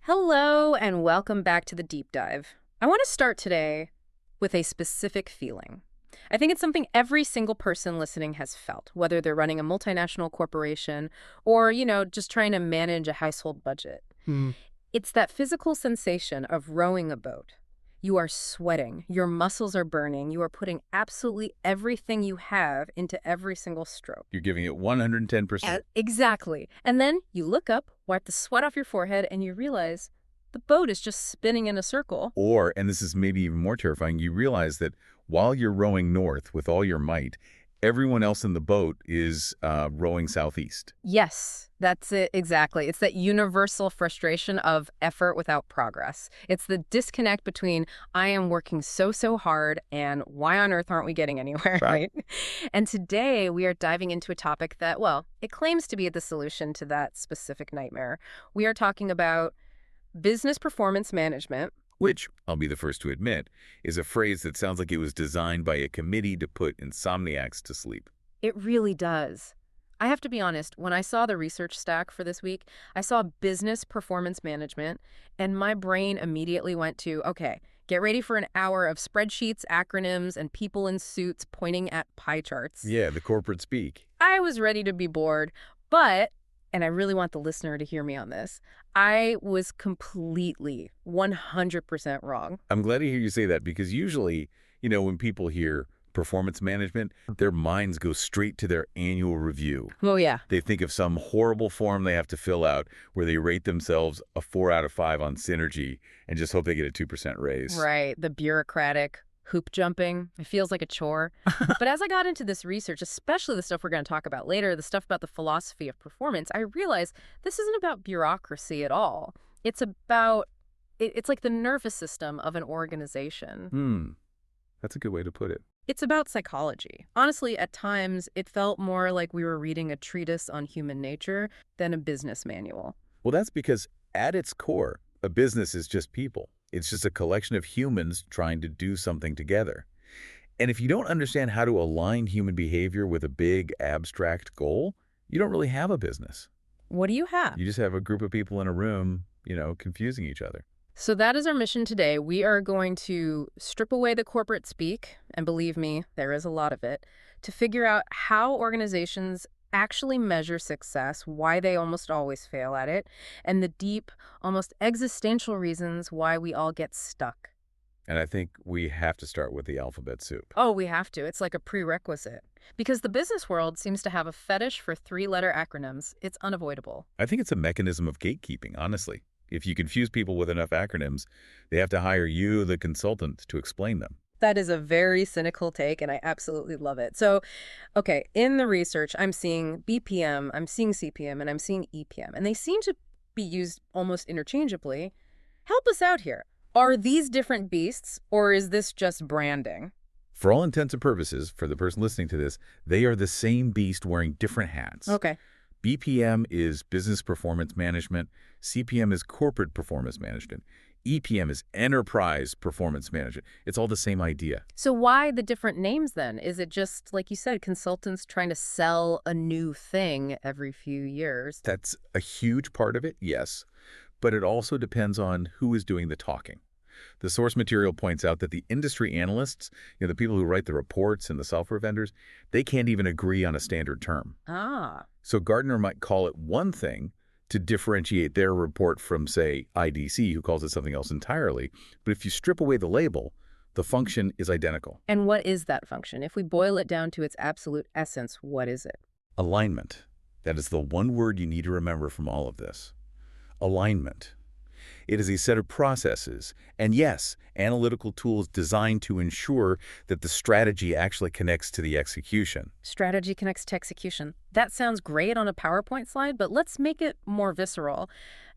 Hello, and welcome back to the deep dive. I want to start today with a specific feeling. I think it's something every single person listening has felt, whether they're running a multinational corporation or, just trying to manage a household budget. Hmm. It's that physical sensation of rowing a boat. You are sweating, your muscles are burning, you are putting absolutely everything you have into every single stroke. You're giving it 110%. Exactly. And then you look up, wipe the sweat off your forehead, and you realize the boat is just spinning in a circle. Or, and this is maybe even more terrifying, you realize that while you're rowing north with all your might, everyone else in the boat is rowing southeast. Yes, that's it exactly. It's that universal frustration of effort without progress. It's the disconnect between I am working so hard and why on earth aren't we getting anywhere, right? And today we are diving into a topic that, well, it claims to be the solution to that specific nightmare. We are talking about business performance management. Which, I'll be the first to admit, is a phrase that sounds like it was designed by a committee to put insomniacs to sleep. It really does. I have to be honest, when I saw the research stack for this week, I saw business performance management, and my brain immediately went to, okay, get ready for an hour of spreadsheets, acronyms, and people in suits pointing at pie charts. Yeah, the corporate speak. I was ready to be bored, but, and I really want the listener to hear me on this, I was completely 100% wrong. I'm glad to hear you say that because usually, when people hear performance management, their minds go straight to their annual review. Oh, yeah. They think of some horrible form they have to fill out where they rate themselves a 4 out of 5 on synergy and just hope they get a 2% raise. Right, the bureaucratic hoop jumping. It feels like a chore. But as I got into this research, especially the stuff we're going to talk about later, the stuff about the philosophy of performance, I realized this isn't about bureaucracy at all. It's about, it's like the nervous system of an organization. That's a good way to put it. It's about psychology. Honestly, at times, it felt more like we were reading a treatise on human nature than a business manual. Well, that's because at its core, a business is just people. It's just a collection of humans trying to do something together. And if you don't understand how to align human behavior with a big, abstract goal, you don't really have a business. What do you have? You just have a group of people in a room, confusing each other. So that is our mission today. We are going to strip away the corporate speak, and believe me, there is a lot of it, to figure out how organizations actually measure success, why they almost always fail at it, and the deep, almost existential reasons why we all get stuck. And I think we have to start with the alphabet soup. Oh, we have to. It's like a prerequisite. Because the business world seems to have a fetish for 3-letter acronyms. It's unavoidable. I think it's a mechanism of gatekeeping, honestly. If you confuse people with enough acronyms, they have to hire you, the consultant, to explain them. That is a very cynical take, and I absolutely love it. So, okay, in the research, I'm seeing BPM, I'm seeing CPM, and I'm seeing EPM, and they seem to be used almost interchangeably. Help us out here. Are these different beasts, or is this just branding? For all intents and purposes, for the person listening to this, they are the same beast wearing different hats. Okay. BPM is business performance management. CPM is corporate performance management. EPM is enterprise performance management. It's all the same idea. So why the different names then? Is it just, like you said, consultants trying to sell a new thing every few years? That's a huge part of it, yes. But it also depends on who is doing the talking. The source material points out that the industry analysts, the people who write the reports and the software vendors, they can't even agree on a standard term. So Gartner might call it one thing to differentiate their report from, say, IDC, who calls it something else entirely. But if you strip away the label, the function is identical. And what is that function? If we boil it down to its absolute essence, what is it? Alignment. That is the one word you need to remember from all of this. Alignment. It is a set of processes, and yes, analytical tools designed to ensure that the strategy actually connects to the execution. Strategy connects to execution. That sounds great on a PowerPoint slide, but let's make it more visceral.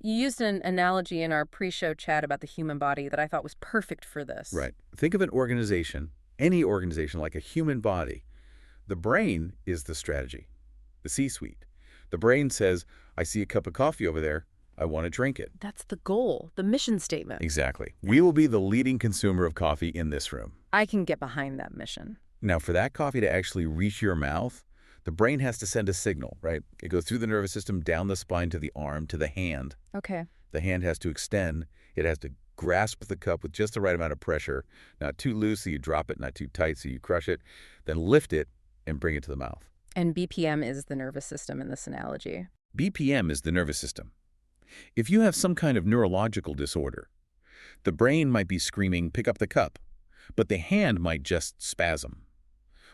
You used an analogy in our pre-show chat about the human body that I thought was perfect for this. Right. Think of an organization, any organization, like a human body. The brain is the strategy, the C-suite. The brain says, I see a cup of coffee over there. I want to drink it. That's the goal, the mission statement. Exactly. We will be the leading consumer of coffee in this room. I can get behind that mission. Now, for that coffee to actually reach your mouth, the brain has to send a signal, right? It goes through the nervous system, down the spine to the arm, to the hand. Okay. The hand has to extend. It has to grasp the cup with just the right amount of pressure, not too loose so you drop it, not too tight so you crush it, then lift it and bring it to the mouth. And BPM is the nervous system in this analogy. BPM is the nervous system. If you have some kind of neurological disorder, the brain might be screaming, pick up the cup, but the hand might just spasm,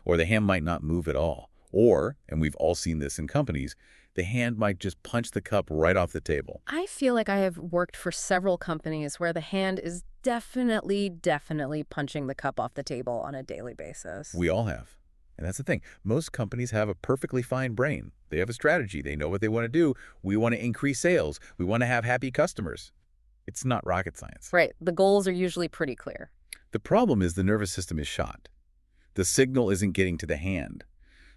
or the hand might not move at all. Or, and we've all seen this in companies, the hand might just punch the cup right off the table. I feel like I have worked for several companies where the hand is definitely punching the cup off the table on a daily basis. We all have. And that's the thing. Most companies have a perfectly fine brain. They have a strategy. They know what they want to do. We want to increase sales. We want to have happy customers. It's not rocket science. Right. The goals are usually pretty clear. The problem is the nervous system is shot. The signal isn't getting to the hand.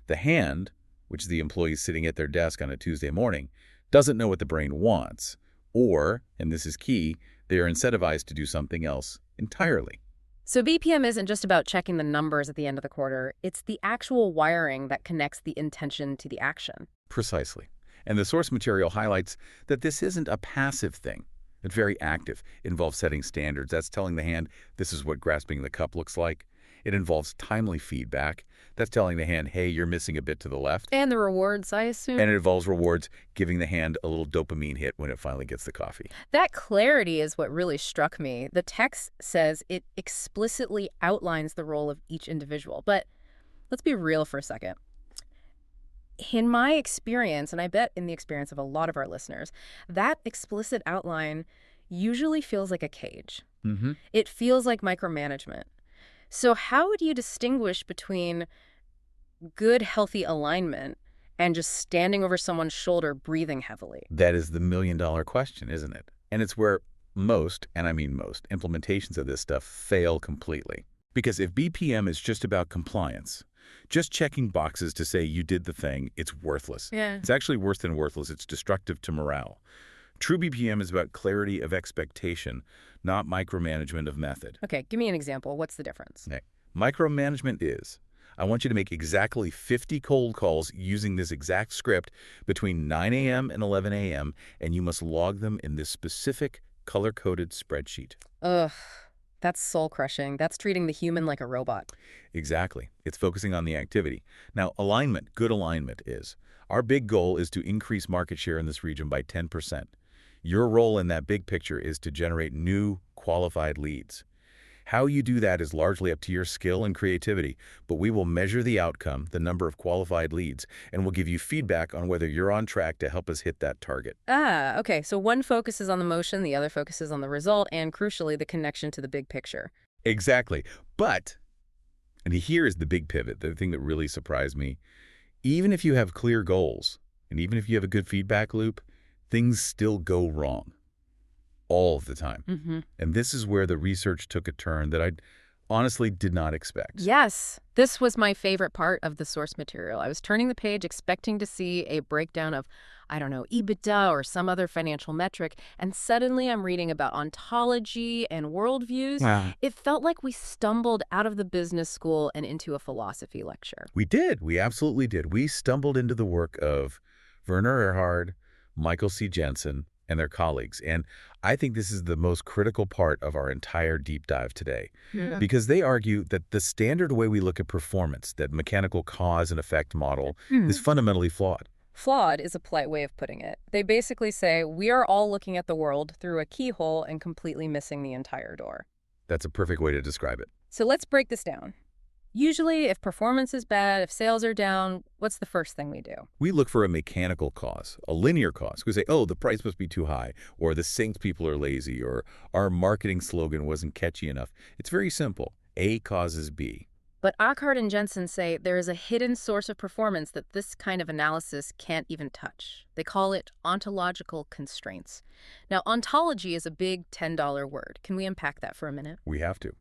The hand, which is the employees sitting at their desk on a Tuesday morning, doesn't know what the brain wants. Or, and this is key, they are incentivized to do something else entirely. So BPM isn't just about checking the numbers at the end of the quarter. It's the actual wiring that connects the intention to the action. Precisely. And the source material highlights that this isn't a passive thing. It's very active. It involves setting standards. That's telling the hand, this is what grasping the cup looks like. It involves timely feedback. That's telling the hand, hey, you're missing a bit to the left. And the rewards, I assume? And it involves rewards, giving the hand a little dopamine hit when it finally gets the coffee. That clarity is what really struck me. The text says it explicitly outlines the role of each individual. But let's be real for a second. In my experience, and I bet in the experience of a lot of our listeners, that explicit outline usually feels like a cage. It feels like micromanagement. So how would you distinguish between good, healthy alignment and just standing over someone's shoulder, breathing heavily? That is the million-dollar question, isn't it? And it's where most, and I mean most, implementations of this stuff fail completely. Because if BPM is just about compliance, just checking boxes to say you did the thing, it's worthless. Yeah. It's actually worse than worthless. It's destructive to morale. True BPM is about clarity of expectation, not micromanagement of method. Okay, give me an example. What's the difference? Okay. Micromanagement is, I want you to make exactly 50 cold calls using this exact script between 9 a.m. and 11 a.m., and you must log them in this specific color-coded spreadsheet. Ugh, that's soul-crushing. That's treating the human like a robot. Exactly. It's focusing on the activity. Now, alignment, good alignment is, our big goal is to increase market share in this region by 10%. Your role in that big picture is to generate new, qualified leads. How you do that is largely up to your skill and creativity, but we will measure the outcome, the number of qualified leads, and we'll give you feedback on whether you're on track to help us hit that target. Ah, okay. So one focuses on the motion, the other focuses on the result, and crucially, the connection to the big picture. Exactly. But, and here is the big pivot, the thing that really surprised me, even if you have clear goals, and even if you have a good feedback loop, things still go wrong all of the time. And this is where the research took a turn that I honestly did not expect. Yes, this was my favorite part of the source material. I was turning the page expecting to see a breakdown of, I don't know, EBITDA or some other financial metric, and suddenly I'm reading about ontology and worldviews. Wow. It felt like we stumbled out of the business school and into a philosophy lecture. We did. We absolutely did. We stumbled into the work of Werner Erhard, Michael C. Jensen, and their colleagues. And I think this is the most critical part of our entire deep dive today, because they argue that the standard way we look at performance, that mechanical cause and effect model, is fundamentally flawed. Flawed is a polite way of putting it. They basically say we are all looking at the world through a keyhole and completely missing the entire door. That's a perfect way to describe it. So let's break this down. Usually, if performance is bad, if sales are down, what's the first thing we do? We look for a mechanical cause, a linear cause. We say, oh, the price must be too high, or the salespeople are lazy, or our marketing slogan wasn't catchy enough. It's very simple. A causes B. But Eckhart and Jensen say there is a hidden source of performance that this kind of analysis can't even touch. They call it ontological constraints. Now, ontology is a big $10 word. Can we unpack that for a minute? We have to.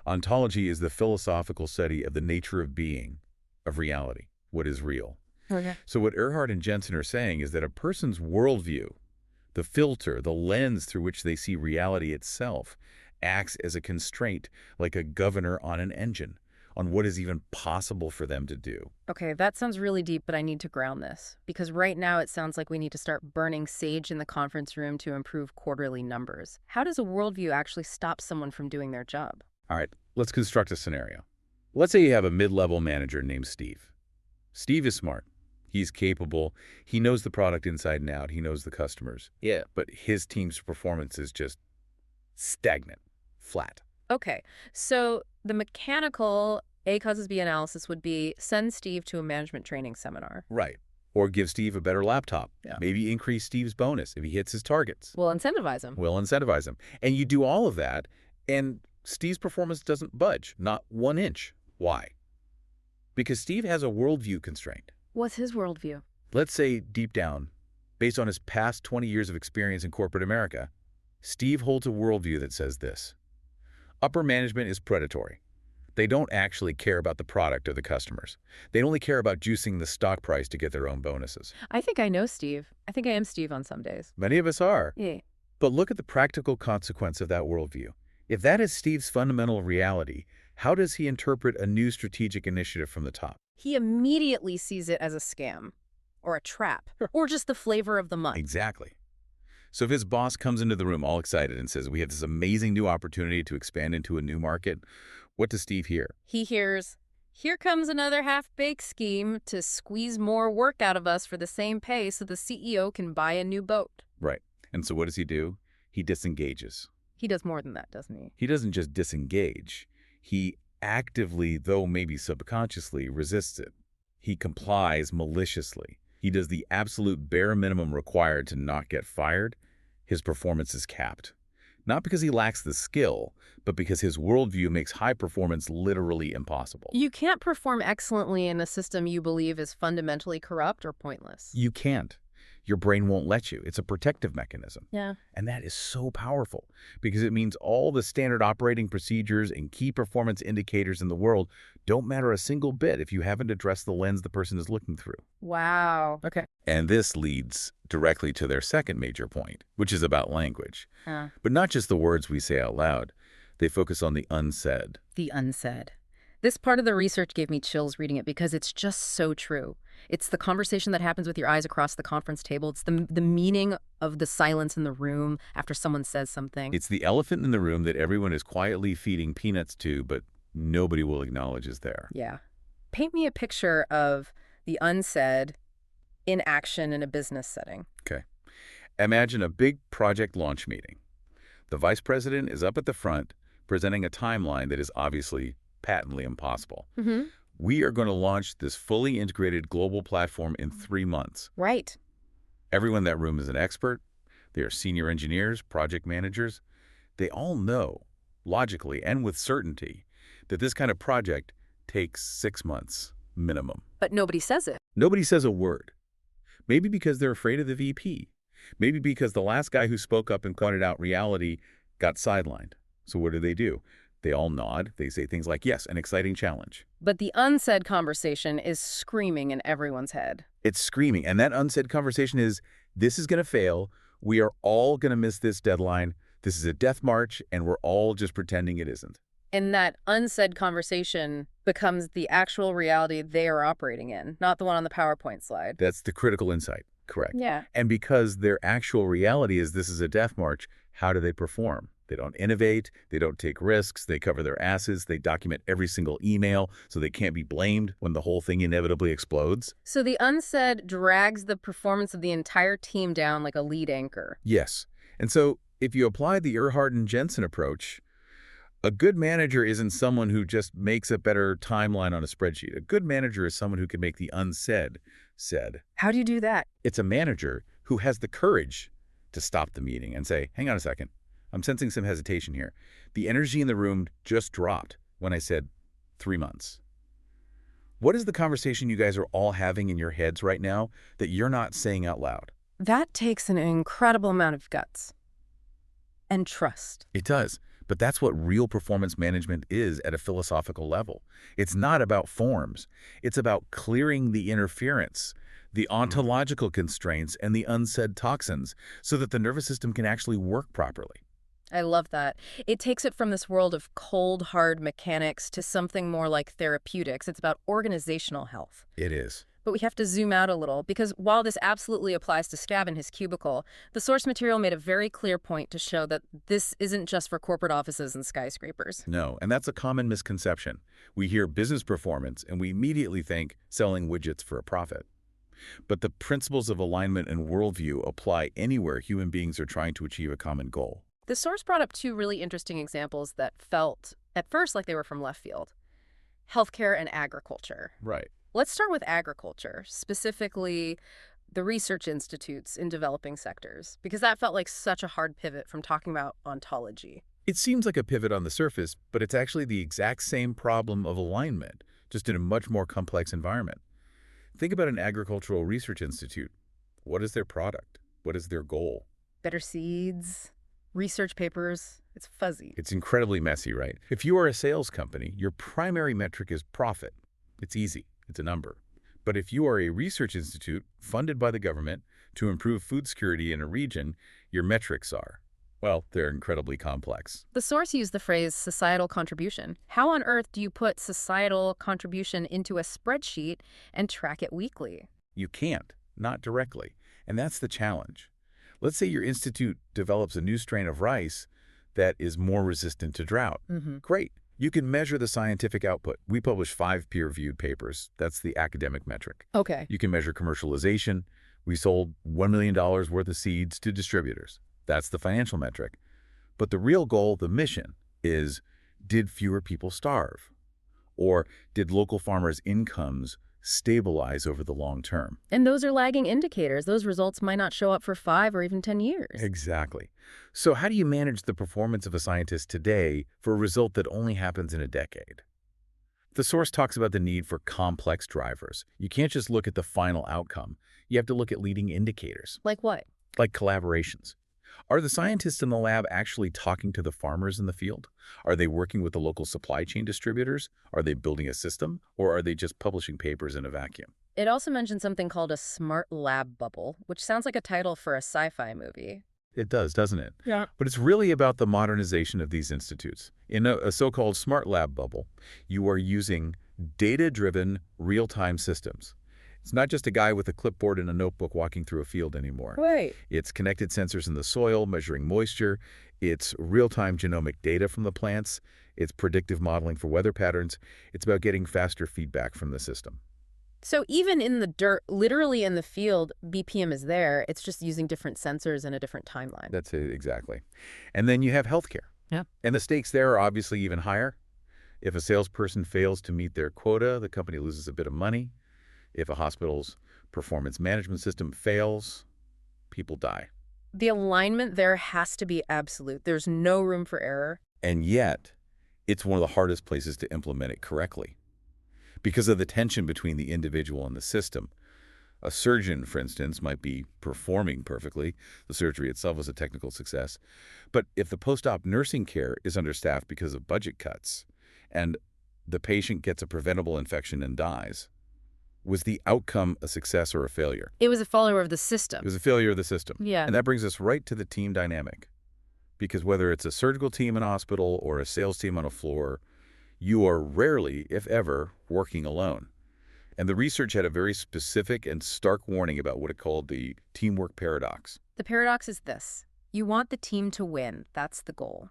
Ontology is the philosophical study of the nature of being, of reality, what is real. Okay. So what Erhard and Jensen are saying is that a person's worldview, the filter, the lens through which they see reality itself, acts as a constraint, like a governor on an engine. on what is even possible for them to do. Okay, that sounds really deep, but I need to ground this. Because right now it sounds like we need to start burning sage in the conference room to improve quarterly numbers. How does a worldview actually stop someone from doing their job? All right, let's construct a scenario. Let's say you have a mid-level manager named Steve. Steve is smart. He's capable. He knows the product inside and out. He knows the customers. Yeah. But his team's performance is just stagnant, flat. Okay, so the mechanical A causes B analysis would be send Steve to a management training seminar. Right. Or give Steve a better laptop. Yeah. Maybe increase Steve's bonus if he hits his targets. We'll incentivize him. We'll incentivize him. And you do all of that, and Steve's performance doesn't budge, not 1 inch. Why? Because Steve has a worldview constraint. What's his worldview? Let's say deep down, based on his past 20 years of experience in corporate America, Steve holds a worldview that says this: upper management is predatory. They don't actually care about the product or the customers. They only care about juicing the stock price to get their own bonuses. I think I know Steve. I think I am Steve on some days. Many of us are. Yeah. But look at the practical consequence of that worldview. If that is Steve's fundamental reality, how does he interpret a new strategic initiative from the top? He immediately sees it as a scam, or a trap, or just the flavor of the month. Exactly. So if his boss comes into the room all excited and says, we have this amazing new opportunity to expand into a new market, what does Steve hear? He hears, here comes another half-baked scheme to squeeze more work out of us for the same pay so the CEO can buy a new boat. Right. And so what does he do? He disengages. He does more than that, doesn't he? He doesn't just disengage. He actively, though maybe subconsciously, resists it. He complies maliciously. He does the absolute bare minimum required to not get fired. His performance is capped. Not because he lacks the skill, but because his worldview makes high performance literally impossible. You can't perform excellently in a system you believe is fundamentally corrupt or pointless. You can't. Your brain won't let you. It's a protective mechanism. Yeah. And that is so powerful because it means all the standard operating procedures and key performance indicators in the world don't matter a single bit if you haven't addressed the lens the person is looking through. Wow. Okay. And this leads directly to their second major point, which is about language. But not just the words we say out loud. They focus on the unsaid. The unsaid. This part of the research gave me chills reading it because it's just so true. It's the conversation that happens with your eyes across the conference table. It's the meaning of the silence in the room after someone says something. It's the elephant in the room that everyone is quietly feeding peanuts to, but nobody will acknowledge is there. Yeah. Paint me a picture of the unsaid in action in a business setting. Okay. Imagine a big project launch meeting. The vice president is up at the front presenting a timeline that is obviously patently impossible. Mm-hmm. We are going to launch this fully integrated global platform in 3 months. Right. Everyone in that room is an expert. They are senior engineers, project managers. They all know, logically and with certainty, that this kind of project takes 6 months minimum. But nobody says it. Nobody says a word. Maybe because they're afraid of the VP. Maybe because the last guy who spoke up and pointed out reality got sidelined. So what do? They all nod. They say things like, yes, an exciting challenge. But the unsaid conversation is screaming in everyone's head. It's screaming. And that unsaid conversation is, this is going to fail. We are all going to miss this deadline. This is a death march, and we're all just pretending it isn't. And that unsaid conversation becomes the actual reality they are operating in, not the one on the PowerPoint slide. That's the critical insight. Correct. Yeah. And because their actual reality is this is a death march, how do they perform? They don't innovate, they don't take risks, they cover their asses, they document every single email so they can't be blamed when the whole thing inevitably explodes. So the unsaid drags the performance of the entire team down like a lead anchor. Yes. And so if you apply the Earhart and Jensen approach, a good manager isn't someone who just makes a better timeline on a spreadsheet. A good manager is someone who can make the unsaid said. How do you do that? It's a manager who has the courage to stop the meeting and say, hang on a second. I'm sensing some hesitation here. The energy in the room just dropped when I said 3 months. What is the conversation you guys are all having in your heads right now that you're not saying out loud? That takes an incredible amount of guts and trust. It does. But that's what real performance management is at a philosophical level. It's not about forms. It's about clearing the interference, the ontological constraints, and the unsaid toxins so that the nervous system can actually work properly. I love that. It takes it from this world of cold, hard mechanics to something more like therapeutics. It's about organizational health. It is. But we have to zoom out a little because while this absolutely applies to Scav in his cubicle, the source material made a very clear point to show that this isn't just for corporate offices and skyscrapers. No, and that's a common misconception. We hear business performance and we immediately think selling widgets for a profit. But the principles of alignment and worldview apply anywhere human beings are trying to achieve a common goal. The source brought up two really interesting examples that felt, at first, like they were from left field. Healthcare and agriculture. Right. Let's start with agriculture, specifically the research institutes in developing sectors, because that felt like such a hard pivot from talking about ontology. It seems like a pivot on the surface, but it's actually the exact same problem of alignment, just in a much more complex environment. Think about an agricultural research institute. What is their product? What is their goal? Better seeds, research papers, it's fuzzy. It's incredibly messy, right? If you are a sales company, your primary metric is profit. It's easy. It's a number. But if you are a research institute funded by the government to improve food security in a region, your metrics are, well, they're incredibly complex. The source used the phrase societal contribution. How on earth do you put societal contribution into a spreadsheet and track it weekly? You can't, not directly. And that's the challenge. Let's say your institute develops a new strain of rice that is more resistant to drought. Great. You can measure the scientific output. We publish 5 peer-reviewed papers. That's the academic metric. Okay. You can measure commercialization. We sold $1 million worth of seeds to distributors. That's the financial metric. But the real goal, the mission, is did fewer people starve? Or did local farmers' incomes stabilize over the long term? And those are lagging indicators. Those results might not show up for 5 or even 10 years. Exactly. So how do you manage the performance of a scientist today for a result that only happens in a decade? The source talks about the need for complex drivers. You can't just look at the final outcome. You have to look at leading indicators. Like what? Like collaborations. Are the scientists in the lab actually talking to the farmers in the field? Are they working with the local supply chain distributors? Are they building a system? Or are they just publishing papers in a vacuum? It also mentioned something called a smart lab bubble, which sounds like a title for a sci-fi movie. It does, doesn't it? Yeah. But it's really about the modernization of these institutes. In a so-called smart lab bubble, you are using data-driven, real-time systems. It's not just a guy with a clipboard and a notebook walking through a field anymore. Right. It's connected sensors in the soil, measuring moisture. It's real-time genomic data from the plants. It's predictive modeling for weather patterns. It's about getting faster feedback from the system. So even in the dirt, literally in the field, BPM is there. It's just using different sensors and a different timeline. That's it, exactly. And then you have healthcare. Yeah. And the stakes there are obviously even higher. If a salesperson fails to meet their quota, the company loses a bit of money. If a hospital's performance management system fails, people die. The alignment there has to be absolute. There's no room for error. And yet, it's one of the hardest places to implement it correctly. Because of the tension between the individual and the system. A surgeon, for instance, might be performing perfectly. The surgery itself is a technical success. But if the post-op nursing care is understaffed because of budget cuts, and the patient gets a preventable infection and dies, was the outcome a success or a failure? It was a follower of the system. It was a failure of the system. Yeah. And that brings us right to the team dynamic. Because whether it's a surgical team in a hospital or a sales team on a floor, you are rarely, if ever, working alone. And the research had a very specific and stark warning about what it called the teamwork paradox. The paradox is this. You want the team to win. That's the goal.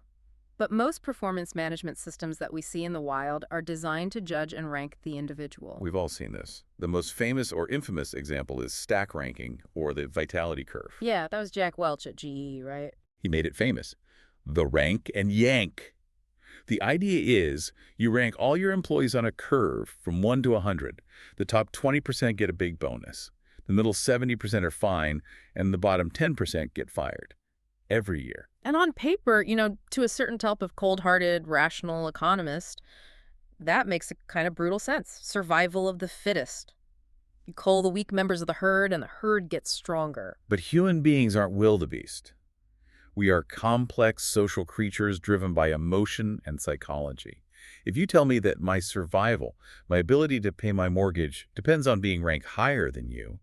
But most performance management systems that we see in the wild are designed to judge and rank the individual. We've all seen this. The most famous or infamous example is stack ranking or the vitality curve. Yeah, that was Jack Welch at GE, right? He made it famous. The rank and yank. The idea is you rank all your employees on a curve from 1 to 100. The top 20% get a big bonus. The middle 70% are fine, and the bottom 10% get fired. Every year. And on paper, to a certain type of cold-hearted, rational economist, that makes a kind of brutal sense. Survival of the fittest. You cull the weak members of the herd, and the herd gets stronger. But human beings aren't wildebeest. We are complex social creatures driven by emotion and psychology. If you tell me that my survival, my ability to pay my mortgage, depends on being ranked higher than you,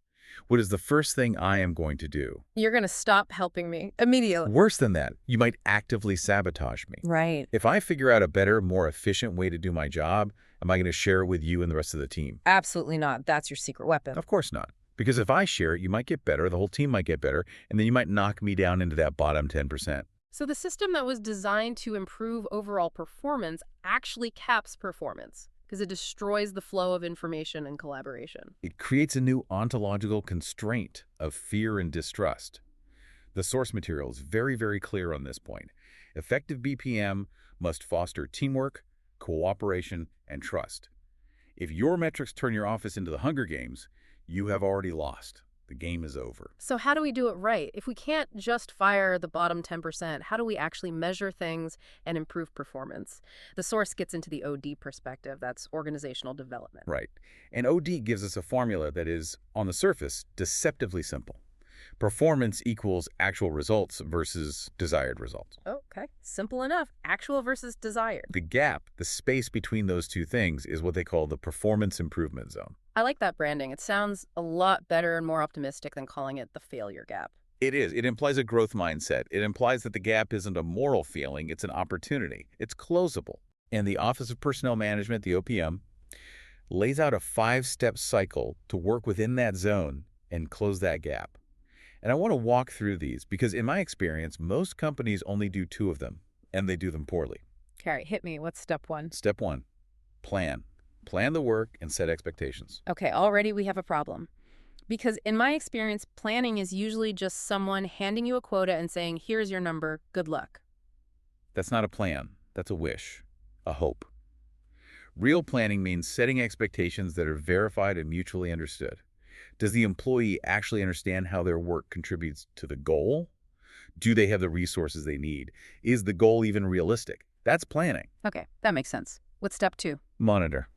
What is the first thing I am going to do? You're going to stop helping me immediately. Worse than that, you might actively sabotage me. Right. If I figure out a better, more efficient way to do my job, am I going to share it with you and the rest of the team? Absolutely not. That's your secret weapon. Of course not. Because if I share it, you might get better, the whole team might get better, and then you might knock me down into that bottom 10%. So the system that was designed to improve overall performance actually caps performance because it destroys the flow of information and collaboration. It creates a new ontological constraint of fear and distrust. The source material is very, very clear on this point. Effective BPM must foster teamwork, cooperation, and trust. If your metrics turn your office into the Hunger Games, you have already lost. The game is over. So how do we do it right? If we can't just fire the bottom 10%, how do we actually measure things and improve performance? The source gets into the OD perspective. That's organizational development. Right. And OD gives us a formula that is, on the surface, deceptively simple. Performance equals actual results versus desired results. Okay, simple enough. Actual versus desired. The gap, the space between those two things, is what they call the performance improvement zone. I like that branding. It sounds a lot better and more optimistic than calling it the failure gap. It is. It implies a growth mindset. It implies that the gap isn't a moral feeling, it's an opportunity. It's closable. And the Office of Personnel Management, the OPM, lays out a 5-step cycle to work within that zone and close that gap. And I want to walk through these because in my experience, most companies only do 2 of them, and they do them poorly. Carrie, hit me. What's step 1? Step 1, plan. Plan the work and set expectations. Okay, already we have a problem. Because in my experience, planning is usually just someone handing you a quota and saying, here's your number, good luck. That's not a plan. That's a wish, a hope. Real planning means setting expectations that are verified and mutually understood. Does the employee actually understand how their work contributes to the goal? Do they have the resources they need? Is the goal even realistic? That's planning. Okay, that makes sense. What's step 2? Monitor.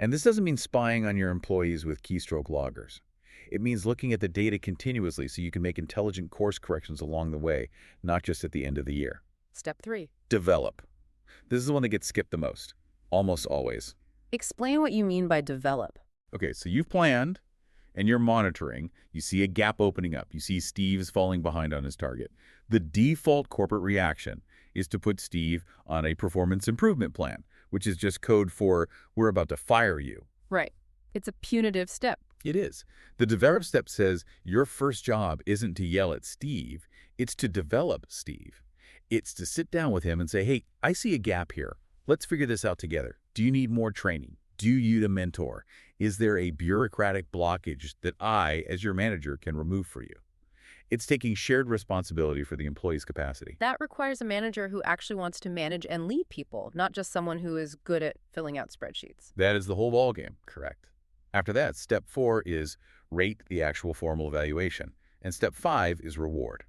And this doesn't mean spying on your employees with keystroke loggers. It means looking at the data continuously so you can make intelligent course corrections along the way, not just at the end of the year. Step 3. Develop. This is the one that gets skipped the most, almost always. Explain what you mean by develop. Okay, so you've planned and you're monitoring. You see a gap opening up. You see Steve's falling behind on his target. The default corporate reaction is to put Steve on a performance improvement plan, which is just code for we're about to fire you. Right. It's a punitive step. It is. The develop step says your first job isn't to yell at Steve, it's to develop Steve. It's to sit down with him and say, hey, I see a gap here. Let's figure this out together. Do you need more training? Do you need a mentor? Is there a bureaucratic blockage that I, as your manager, can remove for you? It's taking shared responsibility for the employee's capacity. That requires a manager who actually wants to manage and lead people, not just someone who is good at filling out spreadsheets. That is the whole ballgame, correct. After that, step 4 is rate the actual formal evaluation, and step 5 is reward.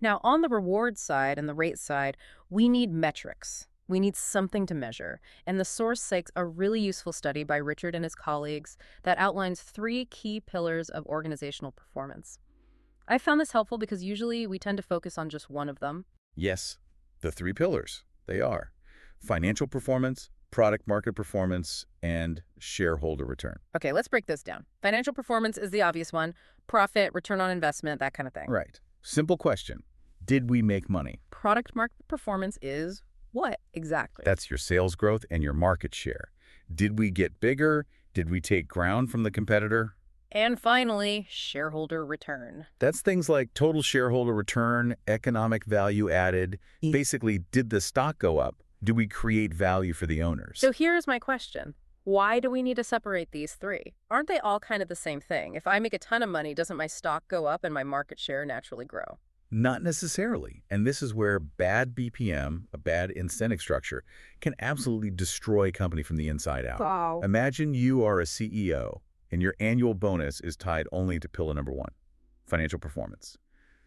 Now, on the reward side and the rate side, we need metrics. We need something to measure. And the source cites a really useful study by Richard and his colleagues that outlines 3 key pillars of organizational performance. I found this helpful because usually we tend to focus on just one of them. Yes, the 3 pillars. They are financial performance, product market performance, and shareholder return. Okay, let's break this down. Financial performance is the obvious one. Profit, return on investment, that kind of thing. Right. Simple question. Did we make money? Product market performance is what exactly? That's your sales growth and your market share. Did we get bigger? Did we take ground from the competitor? And finally, shareholder return. That's things like total shareholder return, economic value added. Basically, did the stock go up? Do we create value for the owners? So here's my question. Why do we need to separate these 3? Aren't they all kind of the same thing? If I make a ton of money, doesn't my stock go up and my market share naturally grow? Not necessarily. And this is where bad BPM, a bad incentive structure, can absolutely destroy a company from the inside out. Wow. Imagine you are a CEO and your annual bonus is tied only to pillar number 1, financial performance,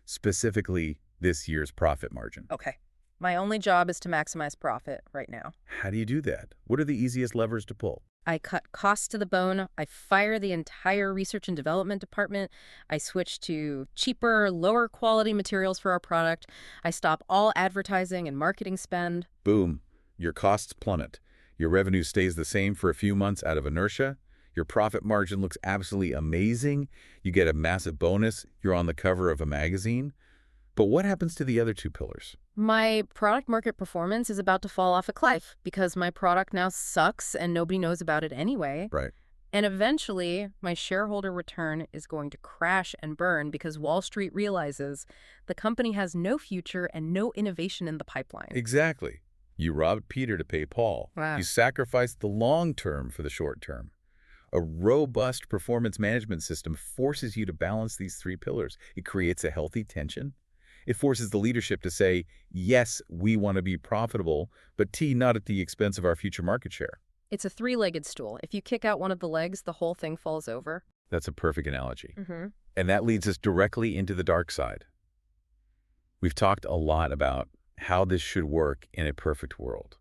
specifically this year's profit margin. Okay. My only job is to maximize profit right now. How do you do that? What are the easiest levers to pull? I cut costs to the bone. I fire the entire research and development department. I switch to cheaper, lower quality materials for our product. I stop all advertising and marketing spend. Boom. Your costs plummet. Your revenue stays the same for a few months out of inertia. Your profit margin looks absolutely amazing. You get a massive bonus. You're on the cover of a magazine. But what happens to the other two pillars? My product market performance is about to fall off a cliff because my product now sucks and nobody knows about it anyway. Right. And eventually, my shareholder return is going to crash and burn because Wall Street realizes the company has no future and no innovation in the pipeline. Exactly. You robbed Peter to pay Paul. Wow. You sacrificed the long term for the short term. A robust performance management system forces you to balance these three pillars. It creates a healthy tension. It forces the leadership to say, yes, we want to be profitable, but not at the expense of our future market share. It's a three-legged stool. If you kick out one of the legs, the whole thing falls over. That's a perfect analogy. Mm-hmm. And that leads us directly into the dark side. We've talked a lot about how this should work in a perfect world.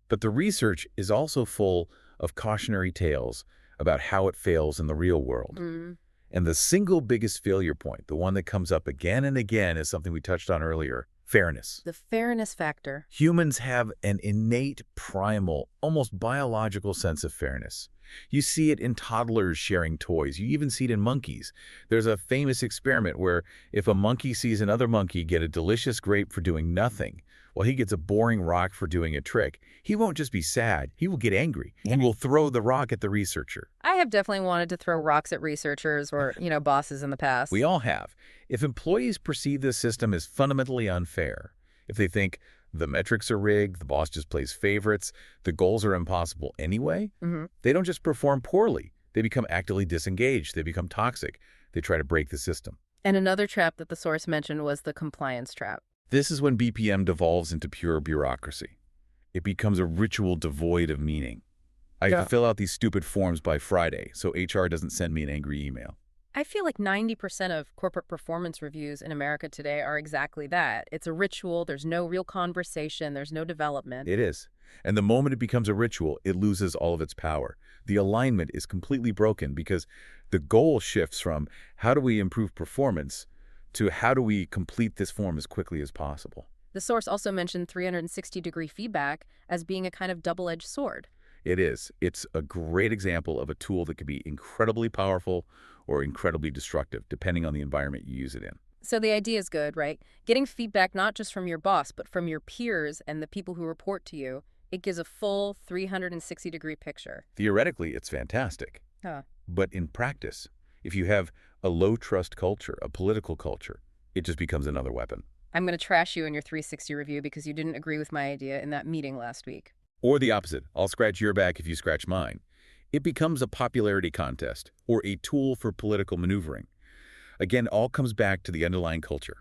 But the research is also full of cautionary tales about how it fails in the real world. Mm. And the single biggest failure point, the one that comes up again and again, is something we touched on earlier: fairness. The fairness factor. Humans have an innate, primal, almost biological sense of fairness. You see it in toddlers sharing toys. You even see it in monkeys. There's a famous experiment where if a monkey sees another monkey get a delicious grape for doing nothing, while he gets a boring rock for doing a trick, he won't just be sad, he will get angry and will throw the rock at the researcher. I have definitely wanted to throw rocks at researchers or, bosses in the past. We all have. If employees perceive this system as fundamentally unfair, if they think the metrics are rigged, the boss just plays favorites, the goals are impossible anyway, they don't just perform poorly. They become actively disengaged. They become toxic. They try to break the system. And another trap that the source mentioned was the compliance trap. This is when BPM devolves into pure bureaucracy. It becomes a ritual devoid of meaning. I have to fill out these stupid forms by Friday, so HR doesn't send me an angry email. I feel like 90% of corporate performance reviews in America today are exactly that. It's a ritual. There's no real conversation. There's no development. It is. And the moment it becomes a ritual, it loses all of its power. The alignment is completely broken because the goal shifts from how do we improve performance to how do we complete this form as quickly as possible. The source also mentioned 360-degree feedback as being a kind of double-edged sword. It is. It's a great example of a tool that can be incredibly powerful or incredibly destructive, depending on the environment you use it in. So the idea is good, right? Getting feedback not just from your boss, but from your peers and the people who report to you, it gives a full 360-degree picture. Theoretically, it's fantastic. But in practice, if you have a low-trust culture, a political culture, it just becomes another weapon. I'm going to trash you in your 360 review because you didn't agree with my idea in that meeting last week. Or the opposite. I'll scratch your back if you scratch mine. It becomes a popularity contest or a tool for political maneuvering. Again, all comes back to the underlying culture.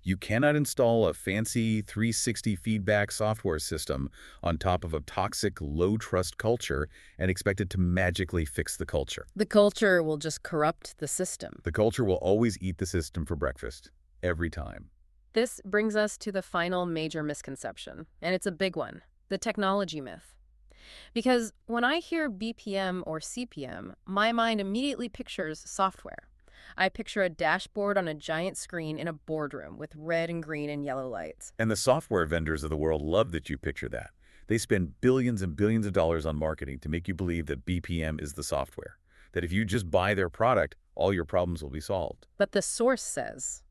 You cannot install a fancy 360 feedback software system on top of a toxic, low-trust culture and expect it to magically fix the culture. The culture will just corrupt the system. The culture will always eat the system for breakfast, every time. This brings us to the final major misconception, and it's a big one: the technology myth. Because when I hear BPM or CPM, my mind immediately pictures software. I picture a dashboard on a giant screen in a boardroom with red and green and yellow lights. And the software vendors of the world love that you picture that. They spend billions and billions of dollars on marketing to make you believe that BPM is the software, that if you just buy their product, all your problems will be solved. But the source says...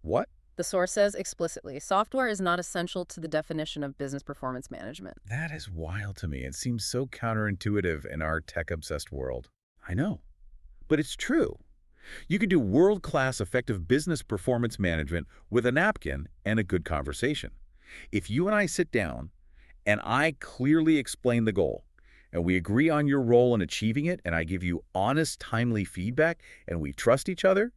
What? The source says explicitly, software is not essential to the definition of business performance management. That is wild to me. It seems so counterintuitive in our tech-obsessed world. I know, but it's true. You can do world-class effective business performance management with a napkin and a good conversation. If you and I sit down and I clearly explain the goal and we agree on your role in achieving it and I give you honest, timely feedback and we trust each other,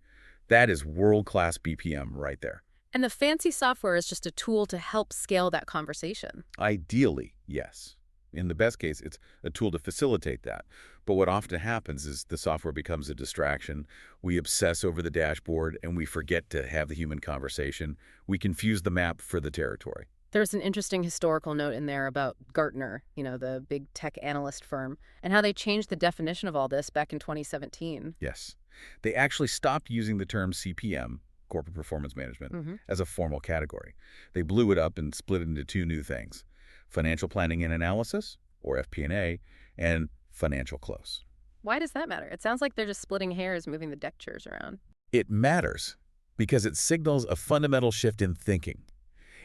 that is world-class BPM right there. And the fancy software is just a tool to help scale that conversation. Ideally, yes. In the best case, it's a tool to facilitate that. But what often happens is the software becomes a distraction. We obsess over the dashboard and we forget to have the human conversation. We confuse the map for the territory. There's an interesting historical note in there about Gartner, the big tech analyst firm, and how they changed the definition of all this back in 2017. Yes. They actually stopped using the term CPM, corporate performance management, as a formal category. They blew it up and split it into two new things: financial planning and analysis, or FP&A, and financial close. Why does that matter? It sounds like they're just splitting hairs, moving the deck chairs around. It matters because it signals a fundamental shift in thinking.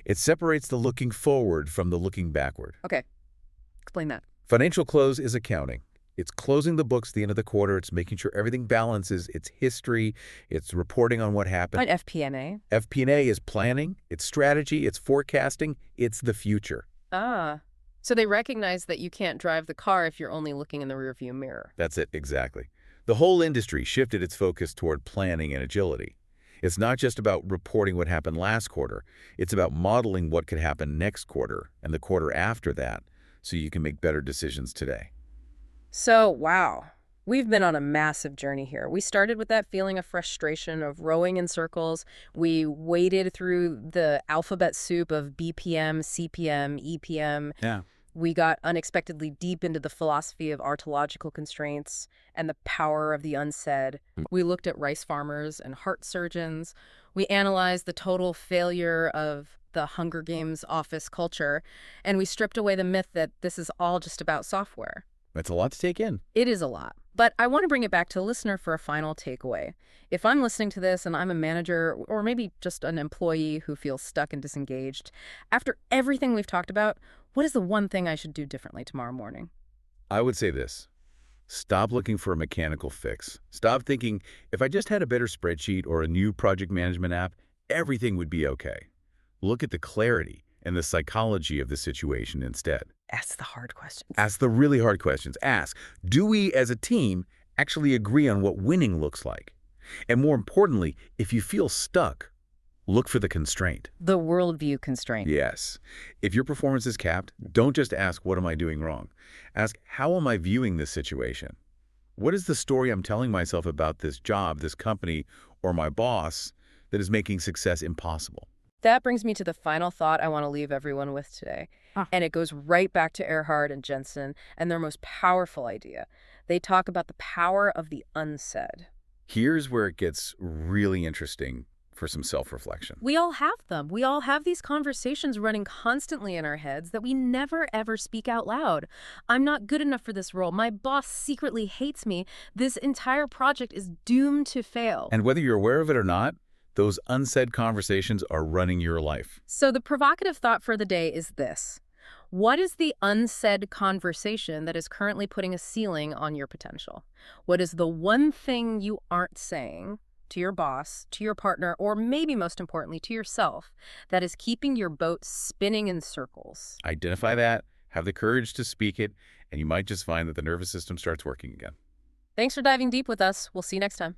It separates the looking forward from the looking backward. Okay, explain that. Financial close is accounting. It's closing the books at the end of the quarter. It's making sure everything balances. It's history. It's reporting on what happened. An FP&A. FP&A is planning. It's strategy. It's forecasting. It's the future. Ah, so they recognize that you can't drive the car if you're only looking in the rearview mirror. That's it, exactly. The whole industry shifted its focus toward planning and agility. It's not just about reporting what happened last quarter. It's about modeling what could happen next quarter and the quarter after that so you can make better decisions today. So, wow, we've been on a massive journey here. We started with that feeling of frustration, of rowing in circles. We waded through the alphabet soup of BPM, CPM, EPM. Yeah. We got unexpectedly deep into the philosophy of ontological constraints and the power of the unsaid. We looked at rice farmers and heart surgeons. We analyzed the total failure of the Hunger Games office culture, and we stripped away the myth that this is all just about software. That's a lot to take in. It is a lot. But I want to bring it back to the listener for a final takeaway. If I'm listening to this and I'm a manager or maybe just an employee who feels stuck and disengaged, after everything we've talked about, what is the one thing I should do differently tomorrow morning? I would say this. Stop looking for a mechanical fix. Stop thinking, if I just had a better spreadsheet or a new project management app, everything would be okay. Look at the clarity and the psychology of the situation instead. Ask the hard questions. Ask the really hard questions. Ask, do we as a team actually agree on what winning looks like? And more importantly, if you feel stuck, look for the constraint. The worldview constraint. Yes. If your performance is capped, don't just ask, what am I doing wrong? Ask, how am I viewing this situation? What is the story I'm telling myself about this job, this company, or my boss that is making success impossible? That brings me to the final thought I want to leave everyone with today. And it goes right back to Earhart and Jensen and their most powerful idea. They talk about the power of the unsaid. Here's where it gets really interesting for some self-reflection. We all have them. We all have these conversations running constantly in our heads that we never, ever speak out loud. I'm not good enough for this role. My boss secretly hates me. This entire project is doomed to fail. And whether you're aware of it or not, those unsaid conversations are running your life. So the provocative thought for the day is this. What is the unsaid conversation that is currently putting a ceiling on your potential? What is the one thing you aren't saying to your boss, to your partner, or maybe most importantly to yourself that is keeping your boat spinning in circles? Identify that, have the courage to speak it, and you might just find that the nervous system starts working again. Thanks for diving deep with us. We'll see you next time.